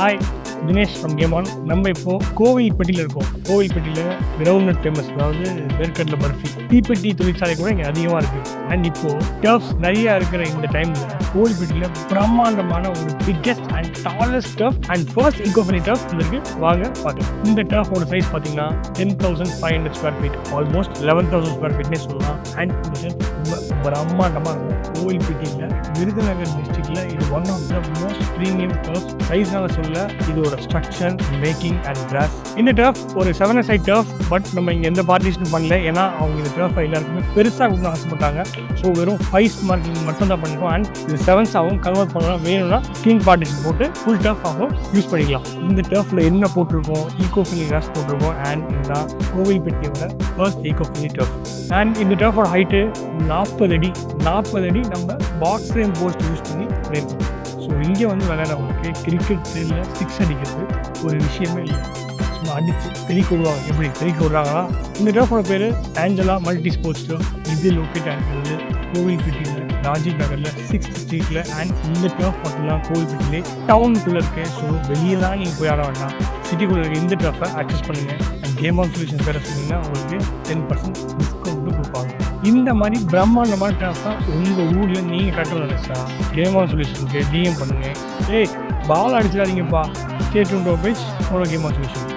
Hi, Dinesh from game on. நம்ம இப்போ கோவில்பட்டியில் இருக்கோம். கோவில்பட்டியில் கிரவுண்ட் நட் ஃபேமஸ், அதாவது வேர்க்கடலை பர்ஃபி, தீப்பெட்டி தொழிற்சாலை கூட இங்கே அதிகமாக இருக்குது. அண்ட் இப்போது டர்ஃப்ஸ் நிறையா இருக்கிற இந்த டைமில் கோவில்பட்டியில் பிரம்மாண்டமான ஒரு biggest and tallest turf and first eco friendly turf இருக்குது. வாங்க பார்க்கலாம். இந்த டர்ஃபோட சைஸ் பார்த்தீங்கன்னா 10,500 ஸ்கொயர் ஃபீட், ஆல்மோஸ்ட் 11,000 ஸ்கொயர் ஃபீட்னே சொல்லலாம். அண்ட் இந்த ரொம்ப பிரம்மாண்டமாக இருக்கும். கோவில்பட்டியில் விருதுநகர் டிஸ்ட்ரிக்டில் இது one of the most premium turf. சைஸ்னால சொல்ல, இதோட ஸ்ட்ரக்சர், மேக்கிங் அண்ட் கிராஸ். இந்த டர்ஃப் ஒரு 7-a-side டர்ஃப். பட் நம்ம இங்கே எந்த பார்ட்டிஷனும் பண்ணல, ஏன்னா அவங்க இந்த டர்ஃபை எல்லாருக்குமே பெருசாக கொடுக்க ஆசைப்பட்டாங்க. ஸோ வெறும் 5 மார்க்கிங் மட்டும் தான் பண்ணிருக்கோம். அண்ட் இது 7s-ஆகவும் கன்வெர்ட் பண்ணலாம். வேணும்னா ஸ்கிரீன் பார்ட்டிஷன் போட்டு ஃபுல் டர்ஃப் ஆகும் யூஸ் பண்ணிக்கலாம். இந்த டர்ஃபில் என்ன போட்டிருக்கோம்? ஈகோ-ஃப்ரெண்ட்லி கிராஸ் போட்டிருக்கோம். அண்ட் இதுதான் கோவில்பட்டியோட ஃபர்ஸ்ட் ஈகோ-ஃப்ரெண்ட்லி டர்ஃப். அண்ட் இந்த டர்ஃபோட ஹைட்டு 40 அடி. 40 அடி நம்ம பாக்ஸ் ஃப்ரேம் போஸ்ட் யூஸ் பண்ணி பண்ணியிருக்கோம். ஸோ இங்கே வந்து விளையாடுறவங்களுக்கு கிரிக்கெட் ஃபீல்டில் 6 அடிக்கிறது ஒரு விஷயமே இல்லை. சும்மா அடித்து தெளிக்க விடுவாங்க. எப்படி தெளிக்க விடுறாங்கன்னா, இந்த டர்ஃபோட பேர் ஆஞ்சலா மல்டி ஸ்போர்ட்ஸ் டர்ஃப். இது லொக்கேட் ஆகிறது கோவில்பட்டியில் ராஜீவ் நகரில் 6th ஸ்ட்ரீட்டில். அண்ட் இந்த டர்ஃப் மட்டும்தான் கோவில்பட்டியிலே டவுனுக்குள்ளே இருக்கு. ஸோ வெளியெல்லாம் நீங்கள் போய் ஆட வேண்டாம், சிட்டிக்குள்ளே இருக்க இந்த டர்ஃபை ஆக்சஸ் பண்ணுங்கள். அண்ட் கேம் ஆன் சொல்யூஷன் பேர சொன்னீங்கன்னா உங்களுக்கு 10% டிஸ்கவுண்ட்டும் கொடுப்பாங்க. இந்த மாதிரி பிரம்மாண்டமான டர்ஃபை உங்கள் ஊரில் நீங்கள் கட்டணும் நினைச்சா கேம் ஆன் சொல்யூஷனுக்கு டிஎம் பண்ணுங்கள். ஏய், பால் அடிச்சிடாதீங்கப்பா. Stay tune to page for game on solution.